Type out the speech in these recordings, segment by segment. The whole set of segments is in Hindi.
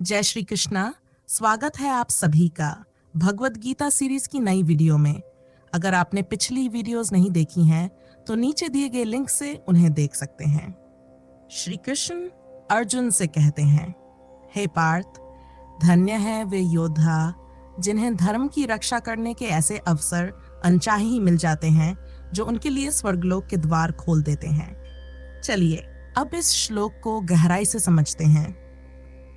जय श्री कृष्णा। स्वागत है आप सभी का भगवत गीता सीरीज की नई वीडियो में। अगर आपने पिछली वीडियोस नहीं देखी हैं तो नीचे दिए गए लिंक से उन्हें देख सकते हैं। श्री कृष्ण अर्जुन से कहते हैं, हे पार्थ, धन्य है वे योद्धा जिन्हें धर्म की रक्षा करने के ऐसे अवसर अनचाहे ही मिल जाते हैं जो उनके लिए स्वर्गलोक के द्वार खोल देते हैं। चलिए अब इस श्लोक को गहराई से समझते हैं।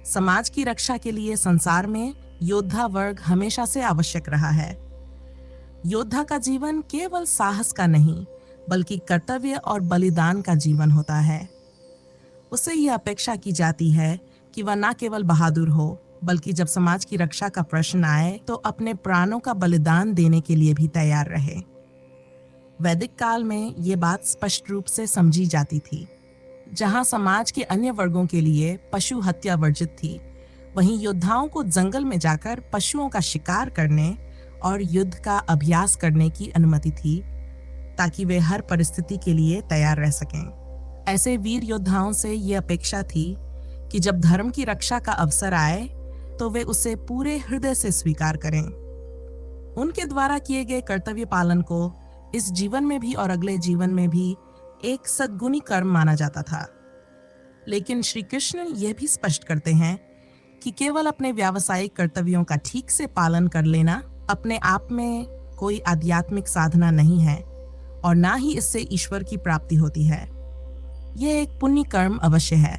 समाज की रक्षा के लिए संसार में योद्धा वर्ग हमेशा से आवश्यक रहा है। योद्धा का जीवन केवल साहस का नहीं बल्कि कर्तव्य और बलिदान का जीवन होता है। उससे यह अपेक्षा की जाती है कि वह न केवल बहादुर हो बल्कि जब समाज की रक्षा का प्रश्न आए तो अपने प्राणों का बलिदान देने के लिए भी तैयार रहे। वैदिक काल में ये बात स्पष्ट रूप से समझी जाती थी। जहां समाज के अन्य वर्गों के लिए पशु हत्या वर्जित थी, वहीं योद्धाओं को जंगल में जाकर पशुओं का शिकार करने और युद्ध का अभ्यास करने की अनुमति थी ताकि वे हर परिस्थिति के लिए तैयार रह सकें। ऐसे वीर योद्धाओं से ये अपेक्षा थी कि जब धर्म की रक्षा का अवसर आए तो वे उसे पूरे हृदय से स्वीकार करें। उनके द्वारा किए गए कर्तव्य पालन को इस जीवन में भी और अगले जीवन में भी एक सद्गुणी कर्म माना जाता था। लेकिन श्री कृष्ण यह भी स्पष्ट करते हैं कि केवल अपने व्यावसायिक कर्तव्यों का ठीक से पालन कर लेना अपने आप में कोई आध्यात्मिक साधना नहीं है और ना ही इससे ईश्वर की प्राप्ति होती है। यह एक पुण्य कर्म अवश्य है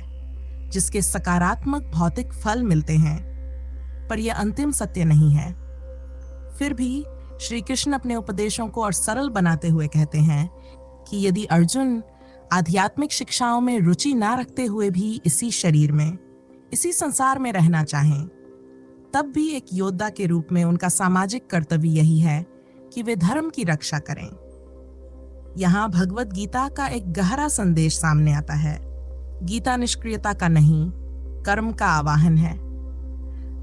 जिसके सकारात्मक भौतिक फल मिलते हैं, पर यह अंतिम सत्य नहीं है। फिर भी श्री कृष्ण अपने उपदेशों को और सरल बनाते हुए कहते हैं कि यदि अर्जुन आध्यात्मिक शिक्षाओं में रुचि ना रखते हुए भी इसी शरीर में, इसी संसार में रहना चाहें, तब भी एक योद्धा के रूप में उनका सामाजिक कर्तव्य यही है कि वे धर्म की रक्षा करें। यहाँ भगवत गीता का एक गहरा संदेश सामने आता है। गीता निष्क्रियता का नहीं, कर्म का आवाहन है।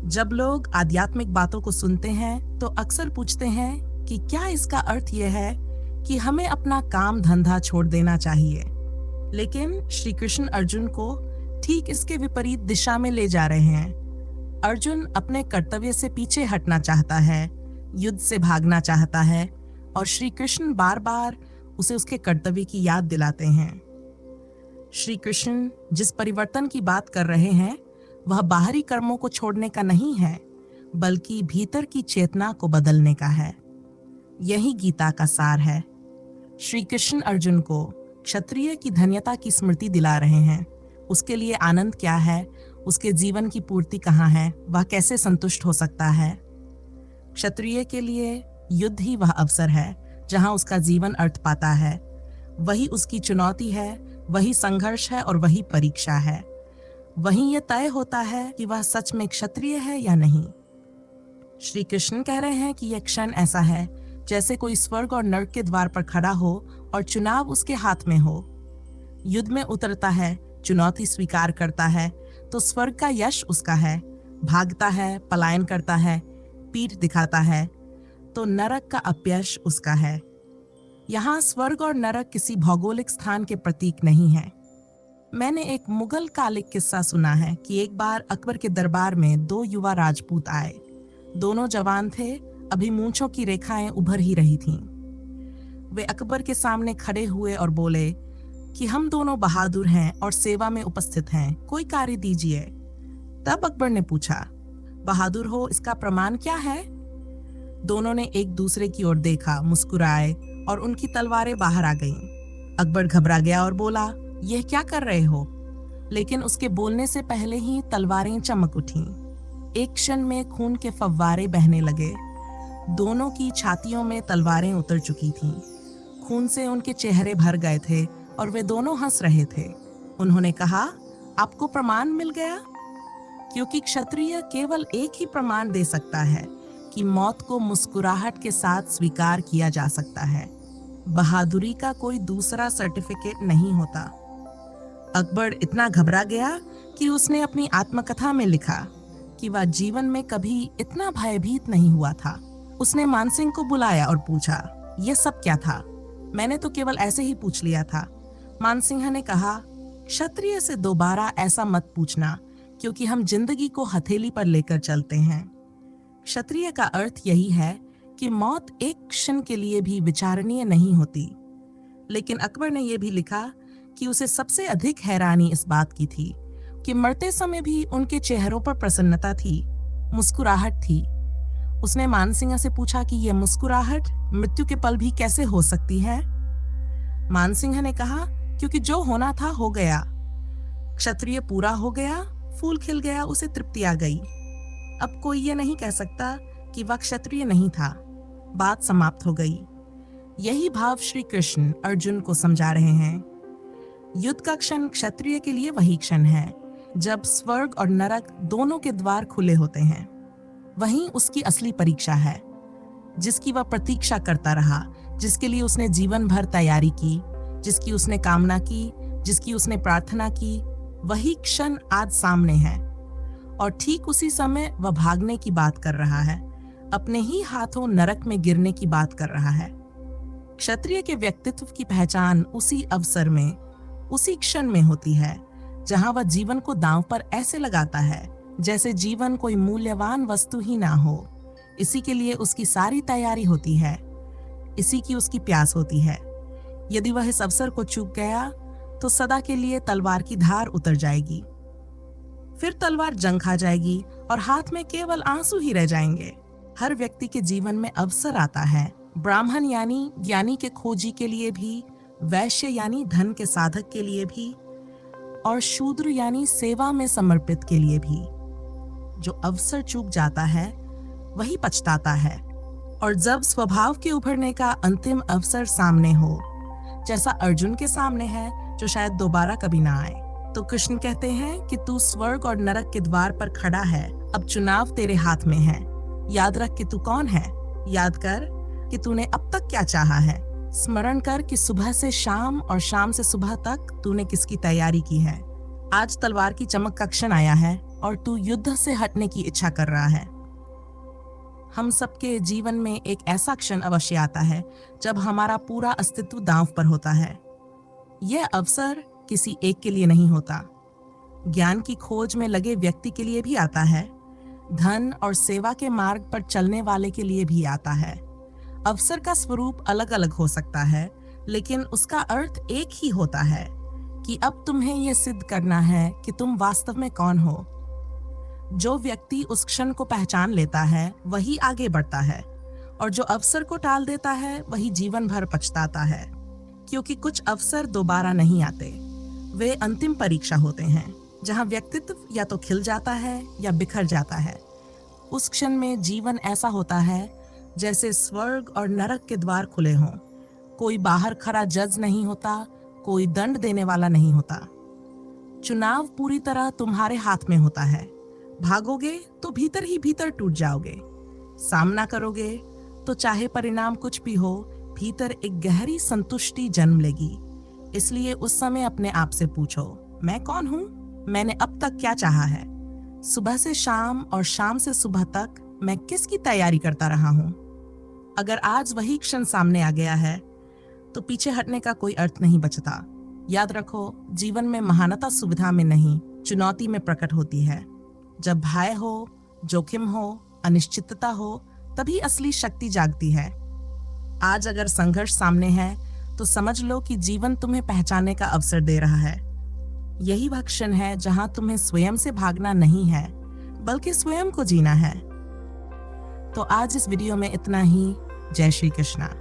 जब लोग आध्यात्मिक बातों को सुनते हैं तो अक्सर पूछते हैं कि क्या इसका अर्थ यह है कि हमें अपना काम धंधा छोड़ देना चाहिए। लेकिन श्री कृष्ण अर्जुन को ठीक इसके विपरीत दिशा में ले जा रहे हैं। अर्जुन अपने कर्तव्य से पीछे हटना चाहता है, युद्ध से भागना चाहता है और श्री कृष्ण बार बार उसे उसके कर्तव्य की याद दिलाते हैं। श्री कृष्ण जिस परिवर्तन की बात कर रहे हैं वह बाहरी कर्मों को छोड़ने का नहीं है बल्कि भीतर की चेतना को बदलने का है। यही गीता का सार है। श्री कृष्ण अर्जुन को क्षत्रिय की धन्यता की स्मृति दिला रहे हैं। उसके लिए आनंद क्या है, उसके जीवन की पूर्ति कहाँ है, वह कैसे संतुष्ट हो सकता है। क्षत्रिय के लिए युद्ध ही वह अवसर है जहाँ उसका जीवन अर्थ पाता है। वही उसकी चुनौती है, वही संघर्ष है और वही परीक्षा है। वहीं यह तय होता है कि वह सच में क्षत्रिय है या नहीं। श्री कृष्ण कह रहे हैं कि यह क्षण ऐसा है जैसे कोई स्वर्ग और नर्क के द्वार पर खड़ा हो और चुनाव उसके हाथ में हो। युद्ध में उतरता है, चुनौती स्वीकार करता है तो स्वर्ग का यश उसका है। भागता है, पलायन करता है, पीठ दिखाता है तो नरक का अपयश उसका है। यहाँ स्वर्ग और नरक किसी भौगोलिक स्थान के प्रतीक नहीं है। मैंने एक मुगल कालिक किस्सा सुना है कि एक बार अकबर के दरबार में दो युवा राजपूत आए। दोनों जवान थे, अभी मूंछों की रेखाएं उभर ही रही थीं। वे अकबर के सामने खड़े हुए और बोले कि हम दोनों बहादुर हैं और सेवा में उपस्थित हैं, कोई कार्य दीजिए। तब अकबर ने पूछा, बहादुर हो इसका प्रमाण क्या है? दोनों ने एक दूसरे की ओर देखा, मुस्कुराए और उनकी तलवारें बाहर आ गईं। अकबर घबरा गया और बोला, यह क्या कर रहे हो? लेकिन उसके बोलने से पहले ही तलवारें चमक उठीं। एक क्षण में खून के फव्वारे बहने लगे। दोनों की छातियों में तलवारें उतर चुकी थीं। खून से उनके चेहरे भर गए थे और वे दोनों हंस रहे थे। उन्होंने कहा, आपको प्रमाण मिल गया? क्योंकि क्षत्रिय केवल एक ही प्रमाण दे सकता है कि मौत को मुस्कुराहट के साथ स्वीकार किया जा सकता है। बहादुरी का कोई दूसरा सर्टिफिकेट नहीं होता। अकबर इतना घबरा गया कि उसने अपनी आत्मकथा में लिखा कि वह जीवन में कभी इतना भयभीत नहीं हुआ था। उसने मानसिंह को बुलाया और पूछा, यह सब क्या था? मैंने तो केवल ऐसे ही पूछ लिया था। मानसिंह ने कहा, क्षत्रिय से दोबारा ऐसा मत पूछना क्योंकि हम जिंदगी को हथेली पर लेकर चलते हैं। क्षत्रिय का अर्थ यही है कि मौत एक क्षण के लिए भी विचारणीय नहीं होती। लेकिन अकबर ने यह भी लिखा कि उसे सबसे अधिक हैरानी इस बात की थी कि मरते समय भी उनके चेहरों पर प्रसन्नता थी, मुस्कुराहट थी। उसने मानसिंह से पूछा कि यह मुस्कुराहट मृत्यु के पल भी कैसे हो सकती है। मानसिंह ने कहा, क्योंकि जो होना था हो गया। क्षत्रिय पूरा हो गया, फूल खिल गया, उसे तृप्ति आ गई। अब कोई ये नहीं कह सकता कि वह क्षत्रिय नहीं था। बात समाप्त हो गई। यही भाव श्री कृष्ण अर्जुन को समझा रहे हैं। युद्ध का क्षण क्षत्रिय के लिए वही क्षण है जब स्वर्ग और नरक दोनों के द्वार खुले होते हैं। वहीं उसकी असली परीक्षा है, जिसकी वह प्रतीक्षा करता रहा, जिसके लिए उसने जीवन भर तैयारी की, जिसकी उसने कामना की, जिसकी उसने प्रार्थना की। वही क्षण आज सामने है और ठीक उसी समय वह भागने की बात कर रहा है, अपने ही हाथों नरक में गिरने की बात कर रहा है। क्षत्रिय के व्यक्तित्व की पहचान उसी अवसर में, उसी क्षण में होती है जहां वह जीवन को दांव पर ऐसे लगाता है जैसे जीवन कोई मूल्यवान वस्तु ही ना हो। इसी के लिए उसकी सारी तैयारी होती है, इसी की उसकी प्यास होती है। यदि वह इस अवसर को चूक गया तो सदा के लिए तलवार की धार उतर जाएगी। फिर तलवार जंग खा जाएगी और हाथ में केवल आंसू ही रह जाएंगे। हर व्यक्ति के जीवन में अवसर आता है, ब्राह्मण यानी ज्ञानी के खोजी के लिए भी, वैश्य यानी धन के साधक के लिए भी, और शूद्र यानी सेवा में समर्पित के लिए भी। जो अवसर चूक जाता है वही पछताता है। और जब स्वभाव के उभरने का अंतिम अवसर सामने हो, जैसा अर्जुन के सामने है, जो शायद दोबारा कभी ना आए, तो कृष्ण कहते हैं कि तू स्वर्ग और नरक के द्वार पर खड़ा है, अब चुनाव तेरे हाथ में है। याद रख कि तू कौन है, याद कर कि तूने अब तक क्या चाहा है। स्मरण कर कि सुबह से शाम और शाम से सुबह तक तूने किसकी तैयारी की है। आज तलवार की चमक का क्षण आया है और तू युद्ध से हटने की इच्छा कर रहा है। हम सबके जीवन में एक ऐसा क्षण अवश्य आता है जब हमारा पूरा अस्तित्व दांव पर होता है। यह अवसर किसी एक के लिए नहीं होता, ज्ञान की खोज में लगे व्यक्ति के लिए भी आता है, धन और सेवा के मार्ग पर चलने वाले के लिए भी आता है। अवसर का स्वरूप अलग अलग हो सकता है, लेकिन उसका अर्थ एक ही होता है कि अब तुम्हें यह सिद्ध करना है कि तुम वास्तव में कौन हो। जो व्यक्ति उस क्षण को पहचान लेता है वही आगे बढ़ता है, और जो अवसर को टाल देता है वही जीवन भर पछताता है। क्योंकि कुछ अवसर दोबारा नहीं आते, वे अंतिम परीक्षा होते हैं, जहां व्यक्तित्व या तो खिल जाता है या बिखर जाता है। उस क्षण में जीवन ऐसा होता है जैसे स्वर्ग और नरक के द्वार खुले हों। कोई बाहर खड़ा जज नहीं होता, कोई दंड देने वाला नहीं होता। चुनाव पूरी तरह तुम्हारे हाथ में होता है। भागोगे तो भीतर ही भीतर टूट जाओगे, सामना करोगे तो चाहे परिणाम कुछ भी हो, भीतर एक गहरी संतुष्टि जन्म लेगी। इसलिए उस समय अपने आप से पूछो, मैं कौन हूँ? मैंने अब तक क्या चाहा है? सुबह से शाम और शाम से सुबह तक मैं किसकी तैयारी करता रहा हूँ? अगर आज वही क्षण सामने आ गया है तो पीछे हटने का कोई अर्थ नहीं बचता। याद रखो, जीवन में महानता सुविधा में नहीं, चुनौती में प्रकट होती है। जब भय हो, जोखिम हो, अनिश्चितता हो, तभी असली शक्ति जागती है। आज अगर संघर्ष सामने है तो समझ लो कि जीवन तुम्हें पहचानने का अवसर दे रहा है। यही वह क्षण है जहां तुम्हें स्वयं से भागना नहीं है, बल्कि स्वयं को जीना है। तो आज इस वीडियो में इतना ही। जय श्री कृष्णा।